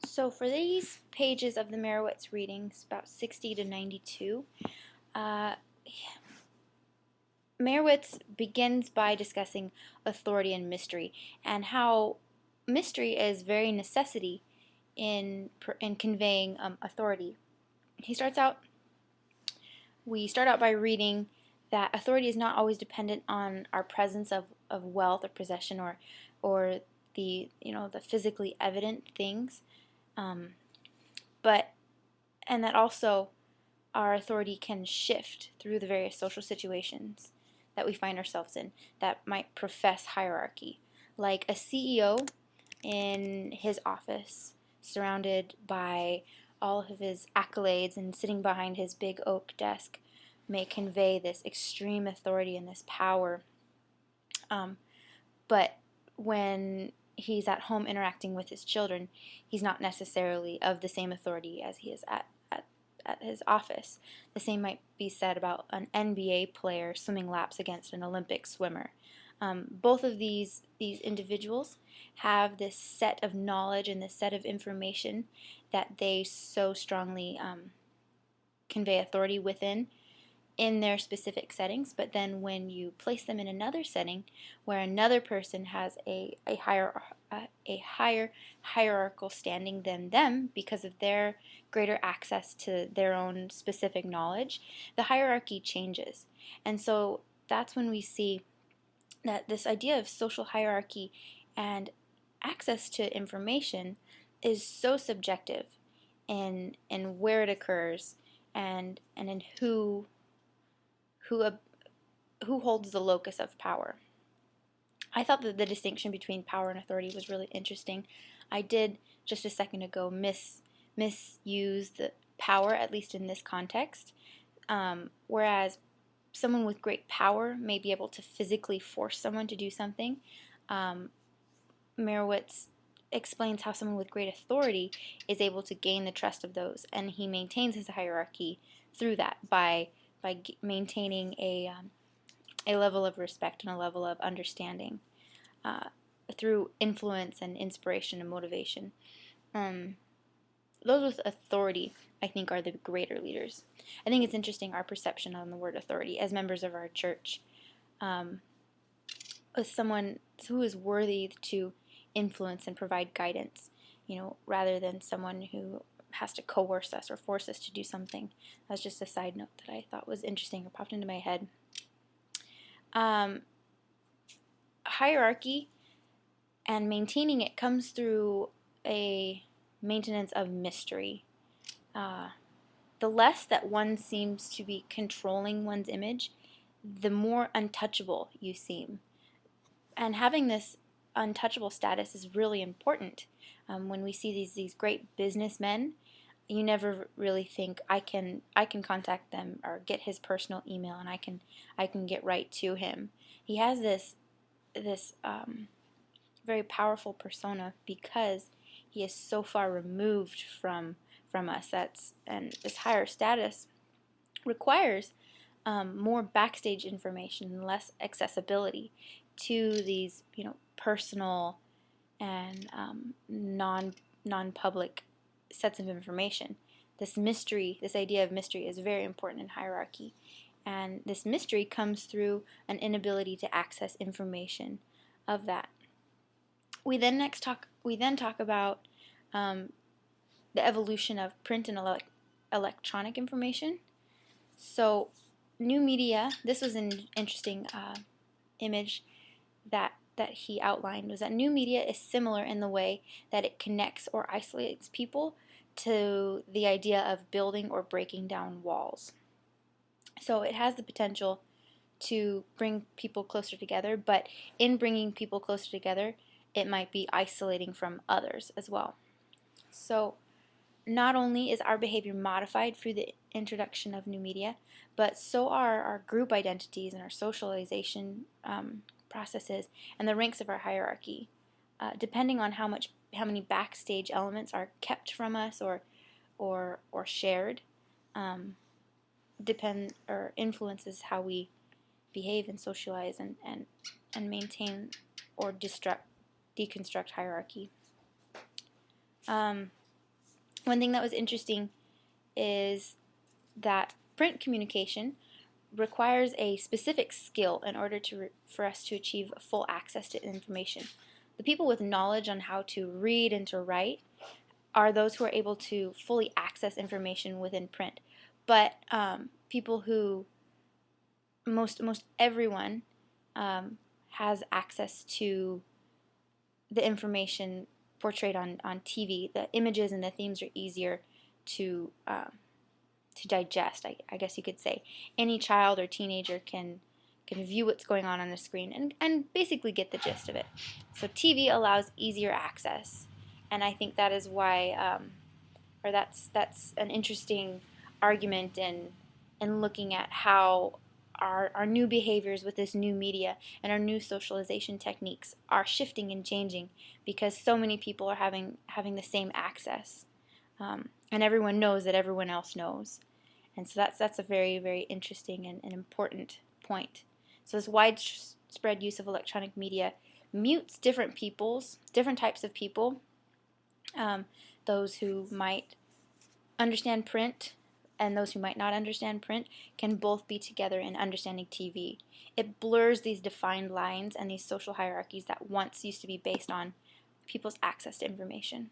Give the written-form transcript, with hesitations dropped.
So for these pages of the Meyrowitz readings, about 60 to 92, uh, Meyrowitz begins by discussing authority and mystery, and how mystery is very necessity in conveying authority. We start out by reading that authority is not always dependent on our presence of wealth or possession or the physically evident things, um, but and that also our authority can shift through the various social situations that we find ourselves in that might profess hierarchy, like a CEO in his office, surrounded by all of his accolades and sitting behind his big oak desk, may convey this extreme authority and this power. But when he's at home interacting with his children, he's not necessarily of the same authority as he is at his office. The same might be said about an NBA player swimming laps against an Olympic swimmer. Both of these individuals have this set of knowledge and this set of information that they so strongly convey authority within in their specific settings, but then when you place them in another setting where another person has a higher hierarchical standing than them because of their greater access to their own specific knowledge, the hierarchy changes. And so that's when we see that this idea of social hierarchy and access to information is so subjective in where it occurs and in who holds the locus of power. I thought that the distinction between power and authority was really interesting. I did just a second ago misuse the power, at least in this context, whereas someone with great power may be able to physically force someone to do something. Meyrowitz explains how someone with great authority is able to gain the trust of those, and he maintains his hierarchy through that by maintaining a level of respect and a level of understanding through influence and inspiration and motivation. Those with authority, I think, are the greater leaders. I think it's interesting our perception on the word authority as members of our church, as someone who is worthy to influence and provide guidance, rather than someone who has to coerce us or force us to do something. That's just a side note that I thought was interesting or popped into my head. Hierarchy and maintaining it comes through a maintenance of mystery. The less that one seems to be controlling one's image, the more untouchable you seem. And having this untouchable status is really important. When we see these great businessmen, you never really think I can contact them or get his personal email and I can get right to him. He has this very powerful persona because he is so far removed from us. And this higher status requires more backstage information and less accessibility to these personal and non-public sets of information. This idea of mystery is very important in hierarchy, and this mystery comes through an inability to access information of that. We then talk about the evolution of print and electronic information. So new media, this was an interesting image that he outlined, was that new media is similar in the way that it connects or isolates people to the idea of building or breaking down walls. So it has the potential to bring people closer together, but in bringing people closer together, it might be isolating from others as well. So not only is our behavior modified through the introduction of new media, but so are our group identities and our socialization processes and the ranks of our hierarchy, depending on how many backstage elements are kept from us or shared, influences how we behave and socialize and maintain or deconstruct hierarchy. One thing that was interesting is that print communication requires a specific skill in order for us to achieve full access to information. The people with knowledge on how to read and to write are those who are able to fully access information within print. But people who, most everyone has access to the information portrayed on TV. The images and the themes are easier to digest, I guess you could say. Any child or teenager can view what's going on a screen and basically get the gist of it. So TV allows easier access, and I think that is why, or that's an interesting argument in looking at how our new behaviors with this new media and our new socialization techniques are shifting and changing because so many people are having the same access, and everyone knows that everyone else knows. And so that's a very, very interesting and important point. So this widespread use of electronic media mutes different types of people, those who might understand print and those who might not understand print can both be together in understanding TV. It blurs these defined lines and these social hierarchies that once used to be based on people's access to information.